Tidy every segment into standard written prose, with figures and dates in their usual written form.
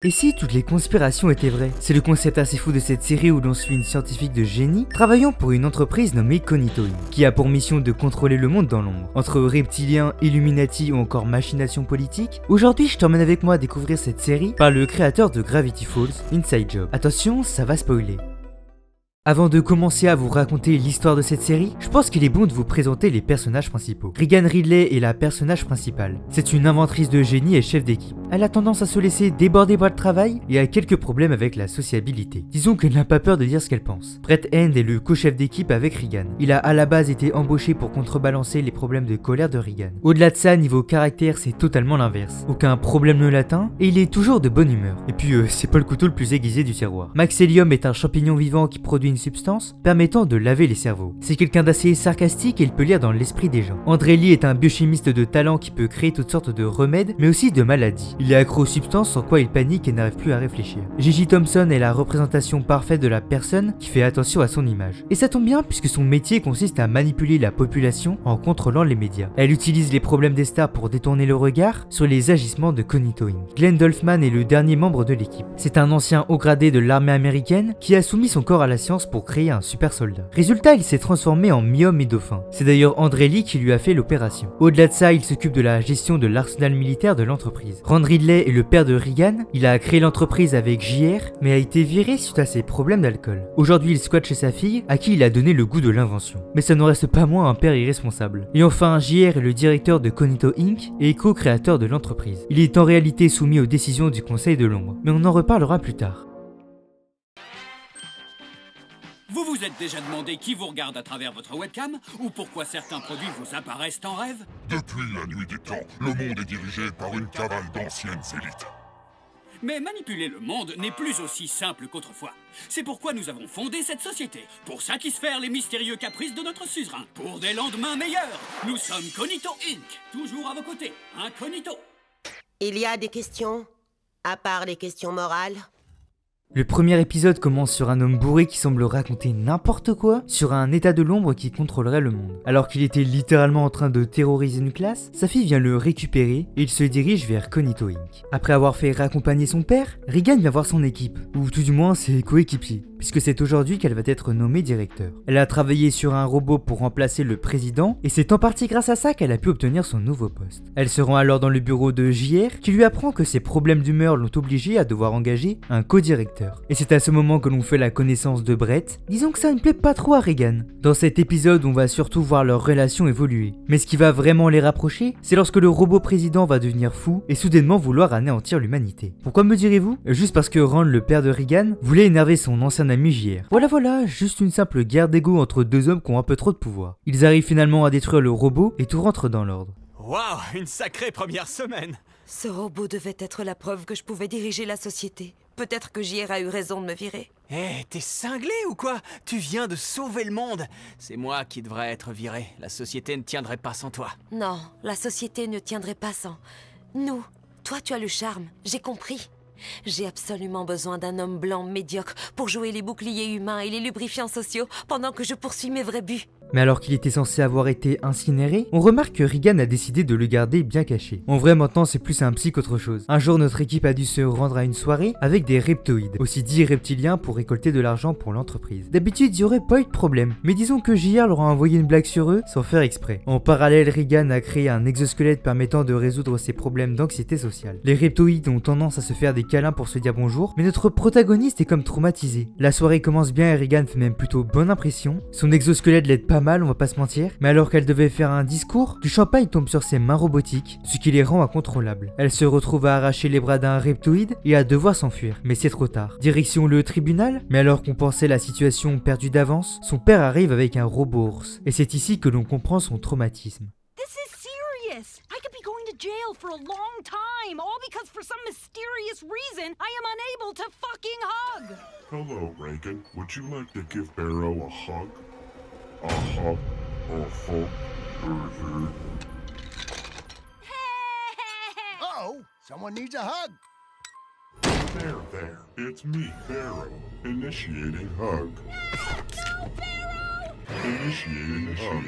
Et si toutes les conspirations étaient vraies? C'est le concept assez fou de cette série où l'on suit une scientifique de génie travaillant pour une entreprise nommée Cognito Inc., qui a pour mission de contrôler le monde dans l'ombre. Entre reptiliens, Illuminati ou encore machination politique, aujourd'hui je t'emmène avec moi à découvrir cette série par le créateur de Gravity Falls, Inside Job. Attention, ça va spoiler. Avant de commencer à vous raconter l'histoire de cette série, je pense qu'il est bon de vous présenter les personnages principaux. Regan Ridley est la personnage principale. C'est une inventrice de génie et chef d'équipe. Elle a tendance à se laisser déborder par le travail et a quelques problèmes avec la sociabilité. Disons qu'elle n'a pas peur de dire ce qu'elle pense. Brett End est le co-chef d'équipe avec Regan. Il a à la base été embauché pour contrebalancer les problèmes de colère de Regan. Au-delà de ça, niveau caractère, c'est totalement l'inverse. Aucun problème ne l'atteint et il est toujours de bonne humeur. Et puis c'est pas le couteau le plus aiguisé du tiroir. Maxelium est un champignon vivant qui produit une substance permettant de laver les cerveaux. C'est quelqu'un d'assez sarcastique et il peut lire dans l'esprit des gens. André Lee est un biochimiste de talent qui peut créer toutes sortes de remèdes mais aussi de maladies. Il est accro aux substances sans quoi il panique et n'arrive plus à réfléchir. Gigi Thompson est la représentation parfaite de la personne qui fait attention à son image. Et ça tombe bien puisque son métier consiste à manipuler la population en contrôlant les médias. Elle utilise les problèmes des stars pour détourner le regard sur les agissements de Cognito Inc. Glenn Dolphman est le dernier membre de l'équipe. C'est un ancien haut gradé de l'armée américaine qui a soumis son corps à la science pour créer un super soldat. Résultat, il s'est transformé en mi-homme et dauphin. C'est d'ailleurs André Lee qui lui a fait l'opération. Au-delà de ça, il s'occupe de la gestion de l'arsenal militaire de l'entreprise. Rand Ridley est le père de Regan. Il a créé l'entreprise avec JR, mais a été viré suite à ses problèmes d'alcool. Aujourd'hui, il squatte chez sa fille, à qui il a donné le goût de l'invention. Mais ça ne reste pas moins un père irresponsable. Et enfin, JR est le directeur de Cognito Inc. et co-créateur de l'entreprise. Il est en réalité soumis aux décisions du Conseil de l'Ombre, mais on en reparlera plus tard. Vous vous êtes déjà demandé qui vous regarde à travers votre webcam? Ou pourquoi certains produits vous apparaissent en rêve? Depuis la nuit des temps, le monde est dirigé par une cavale d'anciennes élites. Mais manipuler le monde n'est plus aussi simple qu'autrefois. C'est pourquoi nous avons fondé cette société, pour satisfaire les mystérieux caprices de notre suzerain. Pour des lendemains meilleurs, nous sommes Cognito Inc. Toujours à vos côtés, incognito. Il y a des questions, à part les questions morales? Le premier épisode commence sur un homme bourré qui semble raconter n'importe quoi sur un état de l'ombre qui contrôlerait le monde. Alors qu'il était littéralement en train de terroriser une classe, sa fille vient le récupérer et il se dirige vers Cognito Inc. Après avoir fait raccompagner son père, Regan vient voir son équipe, ou tout du moins ses coéquipiers, puisque c'est aujourd'hui qu'elle va être nommée directeur. Elle a travaillé sur un robot pour remplacer le président et c'est en partie grâce à ça qu'elle a pu obtenir son nouveau poste. Elle se rend alors dans le bureau de JR qui lui apprend que ses problèmes d'humeur l'ont obligée à devoir engager un co-directeur. Et c'est à ce moment que l'on fait la connaissance de Brett. Disons que ça ne plaît pas trop à Regan. Dans cet épisode, on va surtout voir leur relation évoluer. Mais ce qui va vraiment les rapprocher, c'est lorsque le robot président va devenir fou et soudainement vouloir anéantir l'humanité. Pourquoi me direz-vous? Juste parce que Rand, le père de Regan, voulait énerver son ancien ami JR. Voilà, juste une simple guerre d'ego entre deux hommes qui ont un peu trop de pouvoir. Ils arrivent finalement à détruire le robot et tout rentre dans l'ordre. Waouh, une sacrée première semaine! Ce robot devait être la preuve que je pouvais diriger la société. Peut-être que JR a eu raison de me virer. Hé, t'es cinglé ou quoi? Tu viens de sauver le monde. C'est moi qui devrais être viré. La société ne tiendrait pas sans toi. Non, la société ne tiendrait pas sans nous. Toi, tu as le charme, j'ai compris. J'ai absolument besoin d'un homme blanc médiocre pour jouer les boucliers humains et les lubrifiants sociaux pendant que je poursuis mes vrais buts. Mais alors qu'il était censé avoir été incinéré, on remarque que Regan a décidé de le garder bien caché. En vrai, maintenant c'est plus un psy qu'autre chose. Un jour, notre équipe a dû se rendre à une soirée avec des reptoïdes, aussi dits reptiliens, pour récolter de l'argent pour l'entreprise. D'habitude, il n'y aurait pas eu de problème, mais disons que JR leur a envoyé une blague sur eux sans faire exprès. En parallèle, Regan a créé un exosquelette permettant de résoudre ses problèmes d'anxiété sociale. Les reptoïdes ont tendance à se faire des câlins pour se dire bonjour, mais notre protagoniste est comme traumatisé. La soirée commence bien et Regan fait même plutôt bonne impression. Son exosquelette l'aide pas mal, on va pas se mentir, mais alors qu'elle devait faire un discours, du champagne tombe sur ses mains robotiques, ce qui les rend incontrôlables. Elle se retrouve à arracher les bras d'un reptoïde et à devoir s'enfuir, mais c'est trop tard. Direction le tribunal, mais alors qu'on pensait la situation perdue d'avance, son père arrive avec un robot ours, et c'est ici que l'on comprend son traumatisme. This is serious. I could be going to jail for a long time, all because for some mysterious reason I am unable to fucking hug. Hello, Reagan. Would you like to give Barrow a hug? A hug? A hug? Uh-oh, someone needs a hug. There. It's me, Barrow. Initiating hug. No, Barrow! Initiating hug.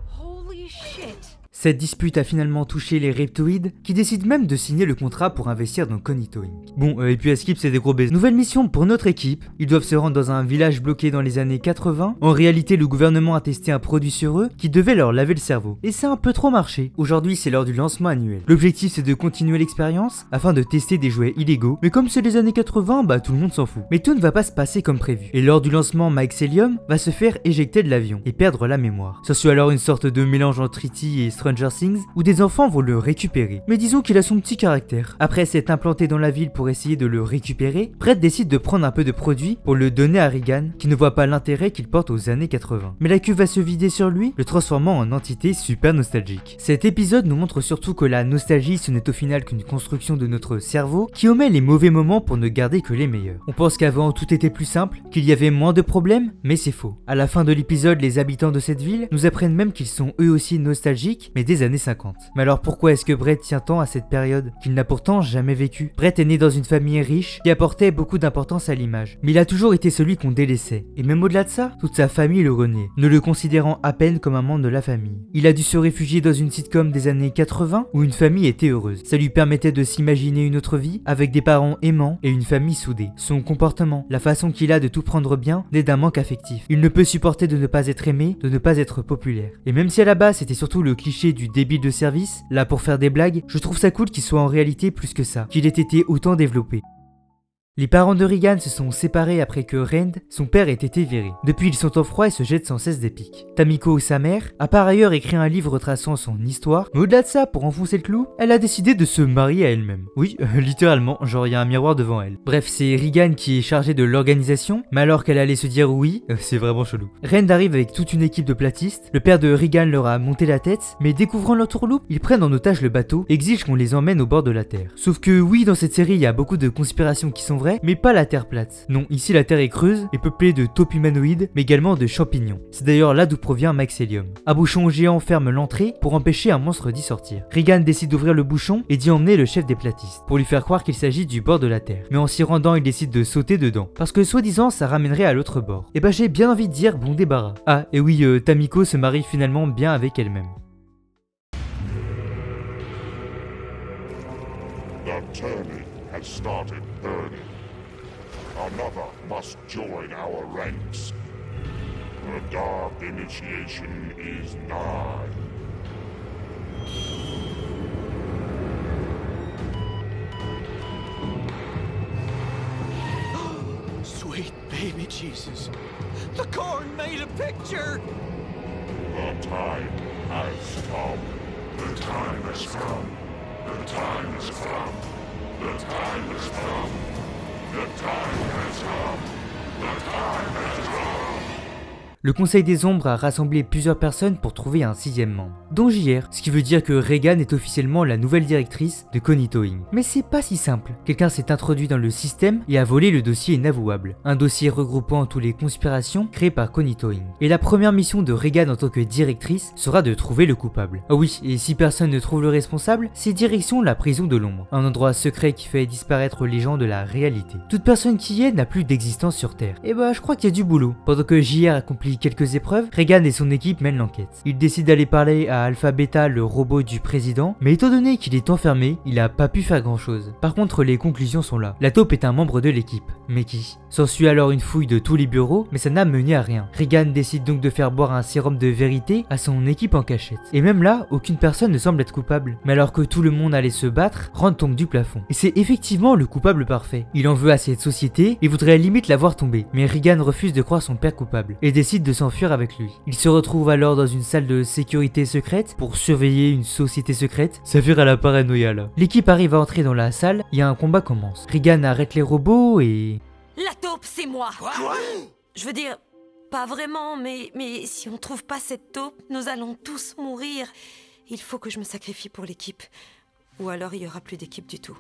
Holy shit. Cette dispute a finalement touché les Reptoids, qui décident même de signer le contrat pour investir dans Cognito Inc. Bon, et puis à Skip c'est des gros baisers. Nouvelle mission pour notre équipe, ils doivent se rendre dans un village bloqué dans les années 80. En réalité, le gouvernement a testé un produit sur eux qui devait leur laver le cerveau. Et ça a un peu trop marché. Aujourd'hui, c'est l'heure du lancement annuel. L'objectif c'est de continuer l'expérience afin de tester des jouets illégaux, mais comme c'est les années 80, bah tout le monde s'en fout. Mais tout ne va pas se passer comme prévu. Et lors du lancement, Mycelium va se faire éjecter de l'avion et perdre la mémoire. Ça suit alors une sorte de mélange entre E.T. et Stranger Things où des enfants vont le récupérer. Mais disons qu'il a son petit caractère. Après s'être implanté dans la ville pour essayer de le récupérer, Brett décide de prendre un peu de produit pour le donner à Regan, qui ne voit pas l'intérêt qu'il porte aux années 80. Mais la cuve va se vider sur lui, le transformant en entité super nostalgique. Cet épisode nous montre surtout que la nostalgie ce n'est au final qu'une construction de notre cerveau qui omet les mauvais moments pour ne garder que les meilleurs. On pense qu'avant tout était plus simple, qu'il y avait moins de problèmes, mais c'est faux. À la fin de l'épisode, les habitants de cette ville nous apprennent même qu'ils sont eux aussi nostalgiques, mais des années 50. Mais alors pourquoi est-ce que Brett tient tant à cette période qu'il n'a pourtant jamais vécu? Brett est né dans une famille riche qui apportait beaucoup d'importance à l'image, mais il a toujours été celui qu'on délaissait. Et même au-delà de ça, toute sa famille le reniait, ne le considérant à peine comme un membre de la famille. Il a dû se réfugier dans une sitcom des années 80 où une famille était heureuse. Ça lui permettait de s'imaginer une autre vie avec des parents aimants et une famille soudée. Son comportement, la façon qu'il a de tout prendre bien, naît d'un manque affectif. Il ne peut supporter de ne pas être aimé, de ne pas être populaire. Et même si à la base c'était surtout le cliché du débile de service, là pour faire des blagues, je trouve ça cool qu'il soit en réalité plus que ça, qu'il ait été autant développé. Les parents de Regan se sont séparés après que Rand, son père, ait été viré. Depuis, ils sont en froid et se jettent sans cesse des piques. Tamiko, sa mère, a par ailleurs écrit un livre retraçant son histoire, mais au-delà de ça, pour enfoncer le clou, elle a décidé de se marier à elle-même. Oui, littéralement, genre il y a un miroir devant elle. Bref, c'est Regan qui est chargé de l'organisation, mais alors qu'elle allait se dire oui, c'est vraiment chelou. Rand arrive avec toute une équipe de platistes, le père de Regan leur a monté la tête, mais découvrant l'entourloupe, ils prennent en otage le bateau et exigent qu'on les emmène au bord de la Terre. Sauf que oui, dans cette série, il y a beaucoup de conspirations qui sont vraies, mais pas la Terre plate. Non, ici la Terre est creuse et peuplée de taupes humanoïdes, mais également de champignons. C'est d'ailleurs là d'où provient Mycelium. Un bouchon géant ferme l'entrée pour empêcher un monstre d'y sortir. Regan décide d'ouvrir le bouchon et d'y emmener le chef des platistes, pour lui faire croire qu'il s'agit du bord de la Terre. Mais en s'y rendant, il décide de sauter dedans, parce que soi-disant ça ramènerait à l'autre bord. Et bah j'ai bien envie de dire bon débarras. Ah, et oui, Tamiko se marie finalement bien avec elle-même. The turning has started burning. Another must join our ranks. The dark initiation is nigh. Sweet baby Jesus. The corn made a picture! The time has come. The time has come. The time has come. The time has come. The time has come. The time has come. Le Conseil des Ombres a rassemblé plusieurs personnes pour trouver un 6e membre, dont JR, ce qui veut dire que Regan est officiellement la nouvelle directrice de Cognito Inc. Mais c'est pas si simple. Quelqu'un s'est introduit dans le système et a volé le dossier inavouable, un dossier regroupant toutes les conspirations créées par Cognito Inc. Et la première mission de Regan en tant que directrice sera de trouver le coupable. Ah oui, et si personne ne trouve le responsable, c'est direction la prison de l'ombre, un endroit secret qui fait disparaître les gens de la réalité. Toute personne qui y est n'a plus d'existence sur Terre. Et bah je crois qu'il y a du boulot. Pendant que JR accomplit quelques épreuves, Regan et son équipe mènent l'enquête. Ils décident d'aller parler à Alpha Beta, le robot du président, mais étant donné qu'il est enfermé, il a pas pu faire grand chose. Par contre, les conclusions sont là. La taupe est un membre de l'équipe. Mais qui? S'ensuit alors une fouille de tous les bureaux, mais ça n'a mené à rien. Regan décide donc de faire boire un sérum de vérité à son équipe en cachette. Et même là, aucune personne ne semble être coupable. Mais alors que tout le monde allait se battre, Rand tombe du plafond. Et c'est effectivement le coupable parfait. Il en veut à cette société et voudrait limite la voir tomber. Mais Regan refuse de croire son père coupable et décide de s'enfuir avec lui. Il se retrouve alors dans une salle de sécurité secrète pour surveiller une société secrète. Ça vire à la paranoïa là. L'équipe arrive à entrer dans la salle et un combat commence. Regan arrête les robots et... La taupe, c'est moi. Quoi? Je veux dire, pas vraiment, mais si on trouve pas cette taupe, nous allons tous mourir. Il faut que je me sacrifie pour l'équipe. Ou alors il y aura plus d'équipe du tout.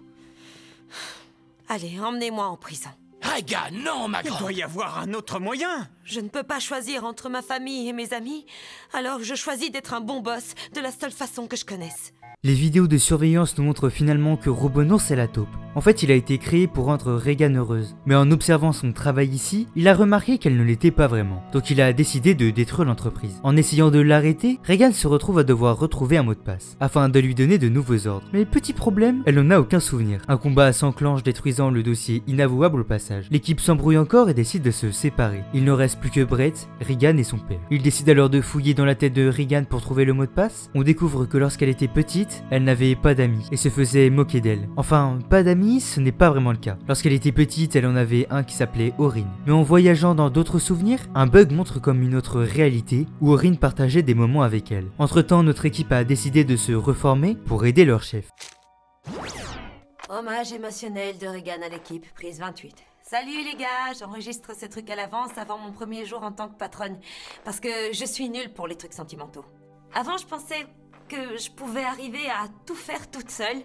Allez, emmenez-moi en prison. Regan, non, ma grande! Il doit y avoir un autre moyen! Je ne peux pas choisir entre ma famille et mes amis, alors je choisis d'être un bon boss, de la seule façon que je connaisse. Les vidéos de surveillance nous montrent finalement que Robonours est la taupe. En fait, il a été créé pour rendre Regan heureuse. Mais en observant son travail ici, il a remarqué qu'elle ne l'était pas vraiment. Donc il a décidé de détruire l'entreprise. En essayant de l'arrêter, Regan se retrouve à devoir retrouver un mot de passe, afin de lui donner de nouveaux ordres. Mais petit problème, elle n'en a aucun souvenir. Un combat s'enclenche détruisant le dossier inavouable au passage. L'équipe s'embrouille encore et décide de se séparer. Il ne reste plus que Brett, Regan et son père. Il décide alors de fouiller dans la tête de Regan pour trouver le mot de passe. On découvre que lorsqu'elle était petite, elle n'avait pas d'amis et se faisait moquer d'elle. Enfin, pas d'amis, ce n'est pas vraiment le cas. Lorsqu'elle était petite, elle en avait un qui s'appelait Orin. Mais en voyageant dans d'autres souvenirs, un bug montre comme une autre réalité où Orin partageait des moments avec elle. Entre-temps, notre équipe a décidé de se reformer pour aider leur chef. Hommage émotionnel de Regan à l'équipe, prise 28. Salut les gars, j'enregistre ce truc à l'avance avant mon premier jour en tant que patronne, parce que je suis nulle pour les trucs sentimentaux. Avant, je pensais que je pouvais arriver à tout faire toute seule,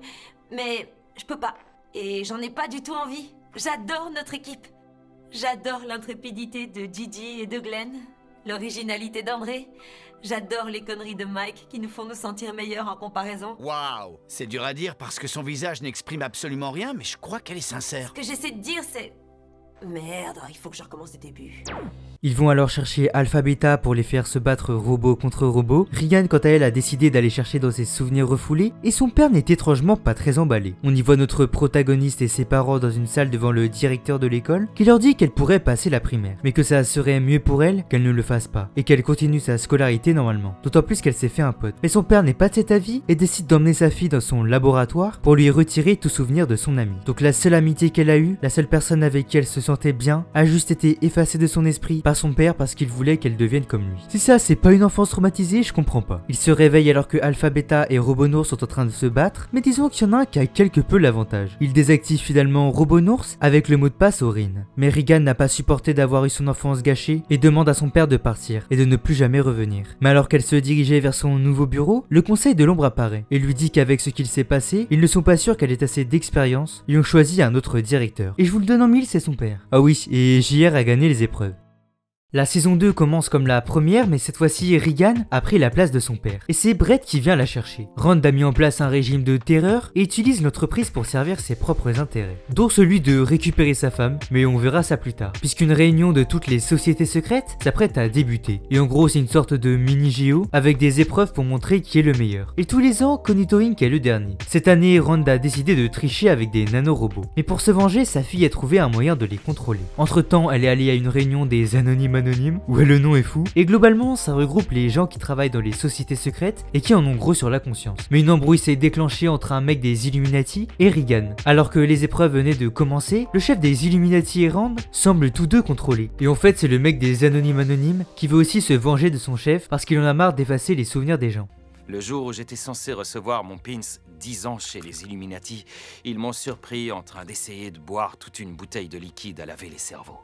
mais je peux pas, et j'en ai pas du tout envie. J'adore notre équipe. J'adore l'intrépidité de Gigi et de Glenn, l'originalité d'André. J'adore les conneries de Mike qui nous font nous sentir meilleurs en comparaison. Waouh, c'est dur à dire parce que son visage n'exprime absolument rien, mais je crois qu'elle est sincère. Ce que j'essaie de dire, c'est... Merde, il faut que je recommence du début. Ils vont alors chercher Alpha Beta pour les faire se battre robot contre robot. Regan, quant à elle, a décidé d'aller chercher dans ses souvenirs refoulés, et son père n'est étrangement pas très emballé. On y voit notre protagoniste et ses parents dans une salle devant le directeur de l'école, qui leur dit qu'elle pourrait passer la primaire, mais que ça serait mieux pour elle qu'elle ne le fasse pas, et qu'elle continue sa scolarité normalement, d'autant plus qu'elle s'est fait un pote. Mais son père n'est pas de cet avis, et décide d'emmener sa fille dans son laboratoire pour lui retirer tout souvenir de son ami. Donc la seule amitié qu'elle a eue, la seule personne avec qui elle se sentait bien, a juste été effacée de son esprit par son père parce qu'il voulait qu'elle devienne comme lui. Si ça c'est pas une enfance traumatisée, je comprends pas. Il se réveille alors que Alpha Beta et Robonours sont en train de se battre, mais disons qu'il y en a un qui a quelque peu l'avantage. Il désactive finalement Robonours avec le mot de passe Orin. Mais Regan n'a pas supporté d'avoir eu son enfance gâchée et demande à son père de partir et de ne plus jamais revenir. Mais alors qu'elle se dirigeait vers son nouveau bureau, le conseil de l'ombre apparaît et lui dit qu'avec ce qu'il s'est passé, ils ne sont pas sûrs qu'elle ait assez d'expérience et ont choisi un autre directeur. Et je vous le donne en mille, c'est son père. Ah oui, et JR a gagné les épreuves. La saison 2 commence comme la première, mais cette fois-ci Regan a pris la place de son père. Et c'est Brett qui vient la chercher. Rand a mis en place un régime de terreur et utilise l'entreprise pour servir ses propres intérêts, dont celui de récupérer sa femme, mais on verra ça plus tard, puisqu'une réunion de toutes les sociétés secrètes s'apprête à débuter. Et en gros c'est une sorte de mini-géo avec des épreuves pour montrer qui est le meilleur. Et tous les ans, Cognito Inc. est le dernier. Cette année, Rand a décidé de tricher avec des nanorobots. Mais pour se venger, sa fille a trouvé un moyen de les contrôler. Entre temps, elle est allée à une réunion des anonymes anonyme, ouais le nom est fou, et globalement ça regroupe les gens qui travaillent dans les sociétés secrètes et qui en ont gros sur la conscience. Mais une embrouille s'est déclenchée entre un mec des Illuminati et Regan. Alors que les épreuves venaient de commencer, le chef des Illuminati et Rand semblent tous deux contrôlés. Et en fait c'est le mec des anonymes qui veut aussi se venger de son chef parce qu'il en a marre d'effacer les souvenirs des gens. Le jour où j'étais censé recevoir mon pins 10 ans chez les Illuminati, ils m'ont surpris en train d'essayer de boire toute une bouteille de liquide à laver les cerveaux.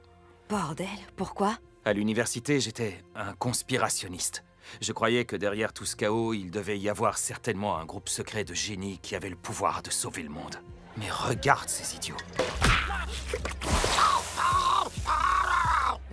Bordel, pourquoi ? À l'université, j'étais un conspirationniste. Je croyais que derrière tout ce chaos, il devait y avoir certainement un groupe secret de génies qui avait le pouvoir de sauver le monde. Mais regarde ces idiots.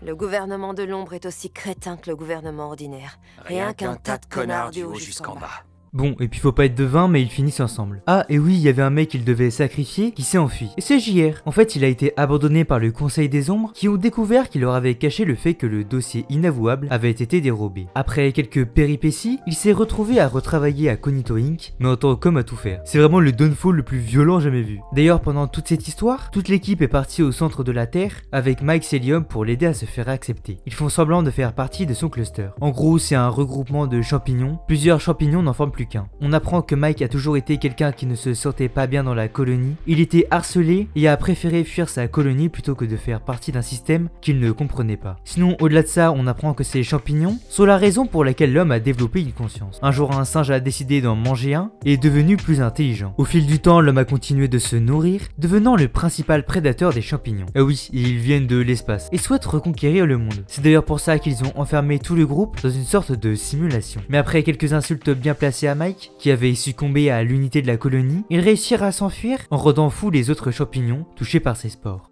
Le gouvernement de l'ombre est aussi crétin que le gouvernement ordinaire. Rien qu'un tas de connards du haut jusqu'en bas. Bon, et puis faut pas être devin, mais ils finissent ensemble. Ah, et oui, il y avait un mec qu'il devait sacrifier qui s'est enfui. Et c'est JR. En fait, il a été abandonné par le Conseil des Ombres qui ont découvert qu'il leur avait caché le fait que le dossier inavouable avait été dérobé. Après quelques péripéties, il s'est retrouvé à retravailler à Cognito Inc, mais en tant qu'homme à tout faire. C'est vraiment le downfall le plus violent jamais vu. D'ailleurs, pendant toute cette histoire, toute l'équipe est partie au centre de la Terre avec Mike Celium pour l'aider à se faire accepter. Ils font semblant de faire partie de son cluster. En gros, c'est un regroupement de champignons. Plusieurs champignons n'en forment plus qu'un. On apprend que Mike a toujours été quelqu'un qui ne se sentait pas bien dans la colonie. Il était harcelé et a préféré fuir sa colonie plutôt que de faire partie d'un système qu'il ne comprenait pas. Sinon, au-delà de ça, on apprend que ces champignons sont la raison pour laquelle l'homme a développé une conscience. Un jour, un singe a décidé d'en manger un et est devenu plus intelligent. Au fil du temps, l'homme a continué de se nourrir, devenant le principal prédateur des champignons. Ah oui, ils viennent de l'espace et souhaitent reconquérir le monde. C'est d'ailleurs pour ça qu'ils ont enfermé tout le groupe dans une sorte de simulation. Mais après quelques insultes bien placées à Mike, qui avait succombé à l'unité de la colonie, ils réussirent à s'enfuir en rendant fous les autres champignons touchés par ces spores.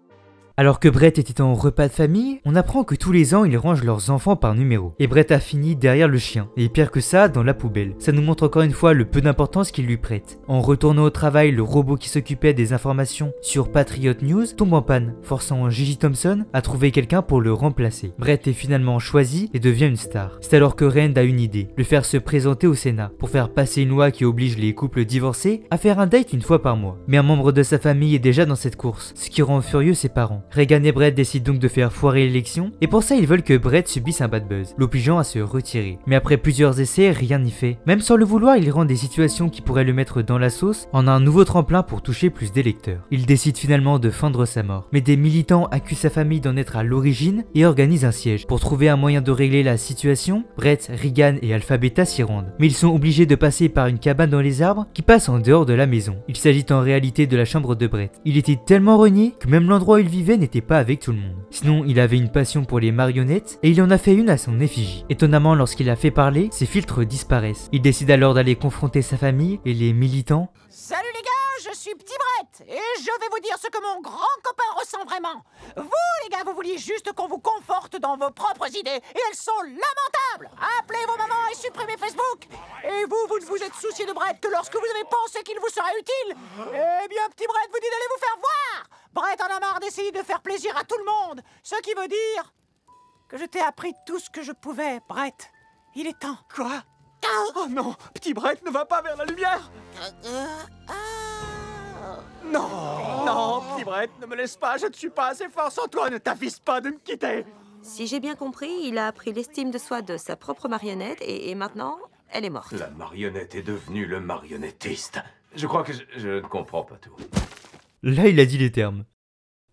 Alors que Brett était en repas de famille, on apprend que tous les ans ils rangent leurs enfants par numéro. Et Brett a fini derrière le chien, et pire que ça, dans la poubelle. Ça nous montre encore une fois le peu d'importance qu'il lui prête. En retournant au travail, le robot qui s'occupait des informations sur Patriot News tombe en panne, forçant Gigi Thompson à trouver quelqu'un pour le remplacer. Brett est finalement choisi et devient une star. C'est alors que Rand a une idée, le faire se présenter au Sénat, pour faire passer une loi qui oblige les couples divorcés à faire un date une fois par mois. Mais un membre de sa famille est déjà dans cette course, ce qui rend furieux ses parents. Regan et Brett décident donc de faire foirer l'élection, et pour ça ils veulent que Brett subisse un bad buzz, l'obligeant à se retirer. Mais après plusieurs essais, rien n'y fait. Même sans le vouloir, il rend des situations qui pourraient le mettre dans la sauce en un nouveau tremplin pour toucher plus d'électeurs. Il décide finalement de feindre sa mort. Mais des militants accusent sa famille d'en être à l'origine et organisent un siège. Pour trouver un moyen de régler la situation, Brett, Regan et Alpha Beta s'y rendent. Mais ils sont obligés de passer par une cabane dans les arbres qui passe en dehors de la maison. Il s'agit en réalité de la chambre de Brett. Il était tellement renié que même l'endroit où il vivait n'était pas avec tout le monde. Sinon, il avait une passion pour les marionnettes et il en a fait une à son effigie. Étonnamment, lorsqu'il a fait parler, ses filtres disparaissent. Il décide alors d'aller confronter sa famille et les militants. Salut les gars, je suis Petit Brett et je vais vous dire ce que mon grand copain ressent vraiment. Vous les gars, vous vouliez juste qu'on vous conforte dans vos propres idées et elles sont lamentables. Appelez vos mamans et supprimez Facebook. Et vous, vous ne vous êtes soucié de Brett que lorsque vous avez pensé qu'il vous serait utile. Eh bien, Petit Brett vous dit d'aller vous faire voir. Brett en a marre d'essayer de faire plaisir à tout le monde. Ce qui veut dire que je t'ai appris tout ce que je pouvais, Brett. Il est temps. Quoi? Oh non, Petit Brett ne va pas vers la lumière. Non, non, Petit Brett, ne me laisse pas, je ne suis pas assez fort sans toi, ne t'avise pas de me quitter. Si j'ai bien compris, il a appris l'estime de soi de sa propre marionnette et maintenant, elle est morte. La marionnette est devenue le marionnettiste. Je crois que je ne comprends pas tout. Là, il a dit les termes.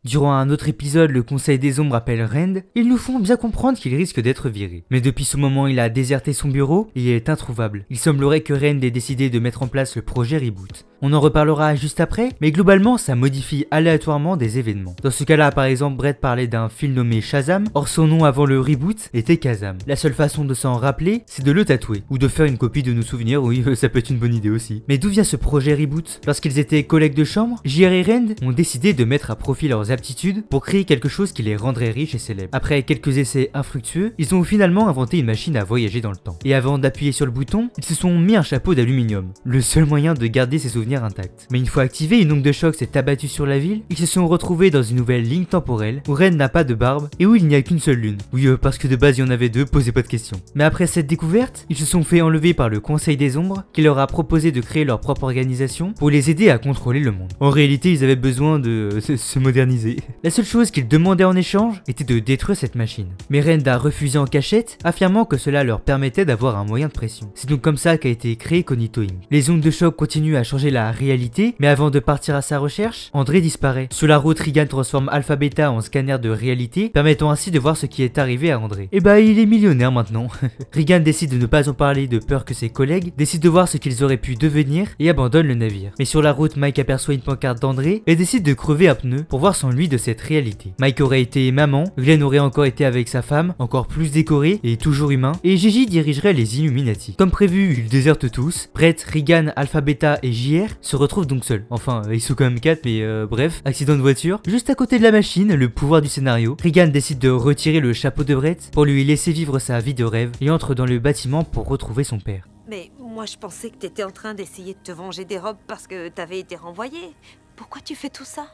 Durant un autre épisode, le Conseil des Ombres appelle Rand, ils nous font bien comprendre qu'il risque d'être viré. Mais depuis ce moment, il a déserté son bureau et il est introuvable. Il semblerait que Rand ait décidé de mettre en place le projet Reboot. On en reparlera juste après, mais globalement ça modifie aléatoirement des événements. Dans ce cas-là, par exemple, Brett parlait d'un film nommé Shazam, or son nom avant le reboot était Kazam. La seule façon de s'en rappeler, c'est de le tatouer, ou de faire une copie de nos souvenirs, oui, ça peut être une bonne idée aussi. Mais d'où vient ce projet Reboot? Lorsqu'ils étaient collègues de chambre, JR et Rand ont décidé de mettre à profit leurs aptitudes pour créer quelque chose qui les rendrait riches et célèbres. Après quelques essais infructueux, ils ont finalement inventé une machine à voyager dans le temps. Et avant d'appuyer sur le bouton, ils se sont mis un chapeau d'aluminium, le seul moyen de garder ses souvenirs intacts. Mais une fois activé, une onde de choc s'est abattue sur la ville, ils se sont retrouvés dans une nouvelle ligne temporelle où Ren n'a pas de barbe et où il n'y a qu'une seule lune. Oui, parce que de base il y en avait deux, posez pas de questions. Mais après cette découverte, ils se sont fait enlever par le Conseil des Ombres qui leur a proposé de créer leur propre organisation pour les aider à contrôler le monde. En réalité, ils avaient besoin de se moderniser. La seule chose qu'ils demandaient en échange était de détruire cette machine. Mais Ren a refusé en cachette, affirmant que cela leur permettait d'avoir un moyen de pression. C'est donc comme ça qu'a été créé Cognito Inc. Les ondes de choc continuent à changer la réalité, mais avant de partir à sa recherche, André disparaît. Sur la route, Regan transforme Alpha Beta en scanner de réalité, permettant ainsi de voir ce qui est arrivé à André. Et bah il est millionnaire maintenant. Regan décide de ne pas en parler de peur que ses collègues décident de voir ce qu'ils auraient pu devenir et abandonne le navire. Mais sur la route, Mike aperçoit une pancarte d'André et décide de crever un pneu pour voir sans lui de cette réalité. Mike aurait été maman, Glenn aurait encore été avec sa femme, encore plus décoré et toujours humain, et Gigi dirigerait les Illuminati. Comme prévu, ils désertent tous. Brett, Regan, Alpha Beta et JR se retrouvent donc seuls. Enfin, ils sont quand même 4, mais bref, accident de voiture. Juste à côté de la machine, le pouvoir du scénario, Regan décide de retirer le chapeau de Brett pour lui laisser vivre sa vie de rêve et entre dans le bâtiment pour retrouver son père. Mais moi je pensais que t'étais en train d'essayer de te venger des robes parce que t'avais été renvoyé. Pourquoi tu fais tout ça?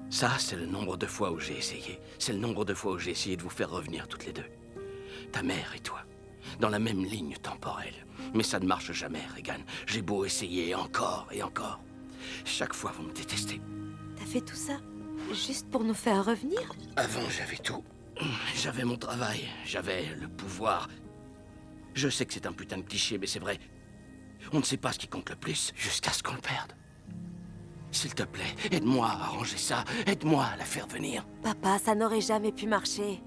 Ça, c'est le nombre de fois où j'ai essayé. C'est le nombre de fois où j'ai essayé de vous faire revenir toutes les deux. Ta mère et toi, dans la même ligne temporelle. Mais ça ne marche jamais, Regan. J'ai beau essayer encore et encore. Chaque fois, vous me détestez. T'as fait tout ça juste pour nous faire revenir? Avant, j'avais tout. J'avais mon travail, j'avais le pouvoir. Je sais que c'est un putain de cliché, mais c'est vrai. On ne sait pas ce qui compte le plus jusqu'à ce qu'on le perde. S'il te plaît, aide-moi à arranger ça. Aide-moi à la faire venir. Papa, ça n'aurait jamais pu marcher.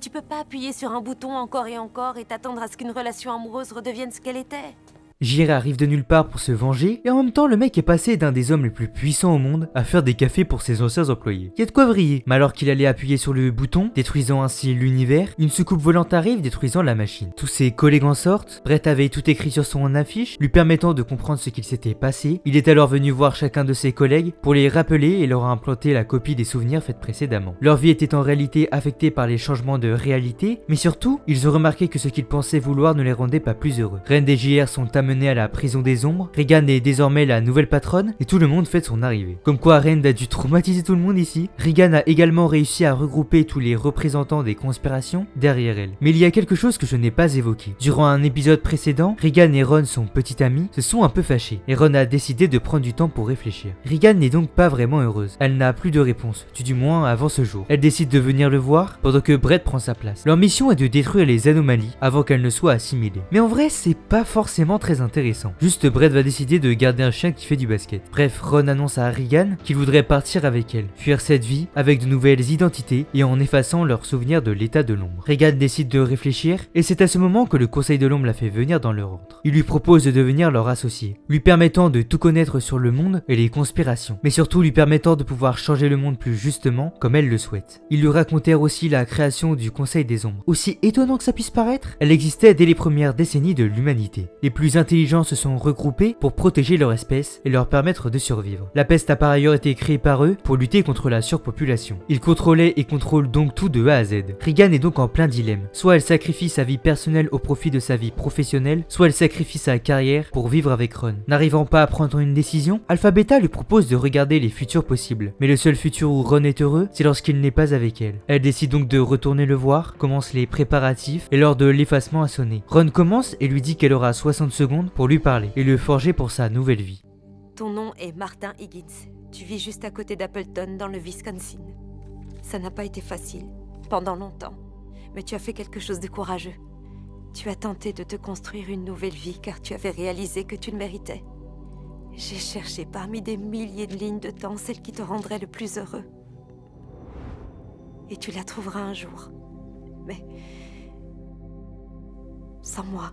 Tu peux pas appuyer sur un bouton encore et t'attendre à ce qu'une relation amoureuse redevienne ce qu'elle était. JR arrive de nulle part pour se venger, et en même temps le mec est passé d'un des hommes les plus puissants au monde à faire des cafés pour ses anciens employés. Y a de quoi vriller, mais alors qu'il allait appuyer sur le bouton, détruisant ainsi l'univers, une soucoupe volante arrive détruisant la machine. Tous ses collègues en sortent, Brett avait tout écrit sur son affiche, lui permettant de comprendre ce qu'il s'était passé. Il est alors venu voir chacun de ses collègues pour les rappeler et leur a implanté la copie des souvenirs faits précédemment. Leur vie était en réalité affectée par les changements de réalité, mais surtout, ils ont remarqué que ce qu'ils pensaient vouloir ne les rendait pas plus heureux. Ren et JR sont amenés à la prison des ombres, Regan est désormais la nouvelle patronne et tout le monde fête son arrivée. Comme quoi Ren a dû traumatiser tout le monde ici. Regan a également réussi à regrouper tous les représentants des conspirations derrière elle. Mais il y a quelque chose que je n'ai pas évoqué. Durant un épisode précédent, Regan et Ron, son petit ami, se sont un peu fâchés et Ron a décidé de prendre du temps pour réfléchir. Regan n'est donc pas vraiment heureuse. Elle n'a plus de réponse, du moins avant ce jour. Elle décide de venir le voir pendant que Brett prend sa place. Leur mission est de détruire les anomalies avant qu'elles ne soient assimilées. Mais en vrai, c'est pas forcément très intéressant. Juste Brett va décider de garder un chien qui fait du basket. Bref, Ron annonce à Regan qu'il voudrait partir avec elle, fuir cette vie avec de nouvelles identités et en effaçant leurs souvenirs de l'état de l'ombre. Regan décide de réfléchir et c'est à ce moment que le Conseil de l'ombre la fait venir dans leur ordre. Il lui propose de devenir leur associé, lui permettant de tout connaître sur le monde et les conspirations, mais surtout lui permettant de pouvoir changer le monde plus justement comme elle le souhaite. Ils lui racontèrent aussi la création du Conseil des ombres. Aussi étonnant que ça puisse paraître, elle existait dès les premières décennies de l'humanité. Les plus intelligents se sont regroupés pour protéger leur espèce et leur permettre de survivre. La peste a par ailleurs été créée par eux pour lutter contre la surpopulation. Ils contrôlaient et contrôlent donc tout de A à Z. Regan est donc en plein dilemme. Soit elle sacrifie sa vie personnelle au profit de sa vie professionnelle, soit elle sacrifie sa carrière pour vivre avec Ron. N'arrivant pas à prendre une décision, Alpha Beta lui propose de regarder les futurs possibles. Mais le seul futur où Ron est heureux, c'est lorsqu'il n'est pas avec elle. Elle décide donc de retourner le voir, commence les préparatifs et l'heure de l'effacement a sonné. Ron commence et lui dit qu'elle aura 60 secondes pour lui parler et le forger pour sa nouvelle vie. Ton nom est Martin Higgins. Tu vis juste à côté d'Appleton, dans le Wisconsin. Ça n'a pas été facile, pendant longtemps. Mais tu as fait quelque chose de courageux. Tu as tenté de te construire une nouvelle vie car tu avais réalisé que tu le méritais. J'ai cherché parmi des milliers de lignes de temps celle qui te rendrait le plus heureux. Et tu la trouveras un jour. Mais... sans moi.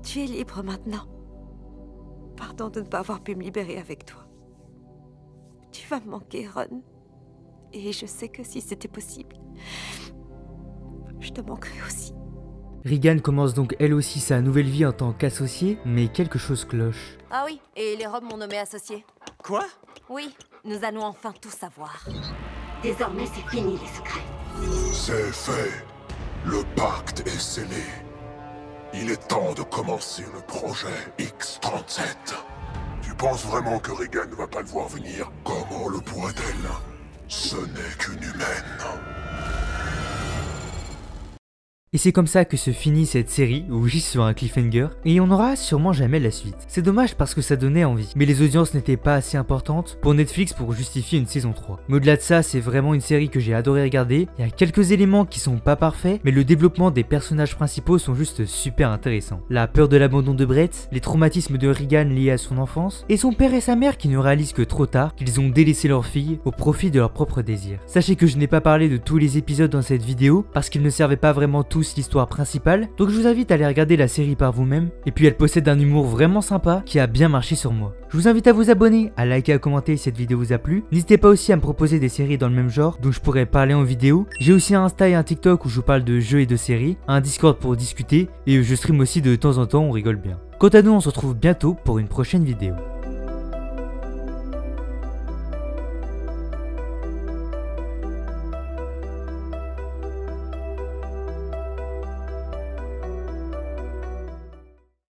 Tu es libre maintenant. Pardon de ne pas avoir pu me libérer avec toi. Tu vas me manquer, Ron. Et je sais que si c'était possible, je te manquerai aussi. Regan commence donc elle aussi sa nouvelle vie en tant qu'associée, mais quelque chose cloche. Ah oui, et les robes m'ont nommé associée. Quoi? Oui, nous allons enfin tout savoir. Désormais, c'est fini les secrets. C'est fait. Le pacte est scellé. Il est temps de commencer le projet X-37. Tu penses vraiment que Regan ne va pas le voir venir? Comment le pourrait-elle? Ce n'est qu'une humaine. Et c'est comme ça que se finit cette série, où j'y sur un cliffhanger, et on n'aura sûrement jamais la suite. C'est dommage parce que ça donnait envie, mais les audiences n'étaient pas assez importantes pour Netflix pour justifier une saison 3. Mais au-delà de ça, c'est vraiment une série que j'ai adoré regarder. Il y a quelques éléments qui sont pas parfaits, mais le développement des personnages principaux sont juste super intéressants. La peur de l'abandon de Brett, les traumatismes de Regan liés à son enfance, et son père et sa mère qui ne réalisent que trop tard qu'ils ont délaissé leur fille au profit de leurs propres désirs. Sachez que je n'ai pas parlé de tous les épisodes dans cette vidéo, parce qu'ils ne servaient pas vraiment tous l'histoire principale, donc je vous invite à aller regarder la série par vous-même, et puis elle possède un humour vraiment sympa qui a bien marché sur moi. Je vous invite à vous abonner, à liker, à commenter si cette vidéo vous a plu. N'hésitez pas aussi à me proposer des séries dans le même genre dont je pourrais parler en vidéo. J'ai aussi un Insta et un TikTok où je vous parle de jeux et de séries, un Discord pour discuter, et je stream aussi de temps en temps, on rigole bien. Quant à nous, on se retrouve bientôt pour une prochaine vidéo.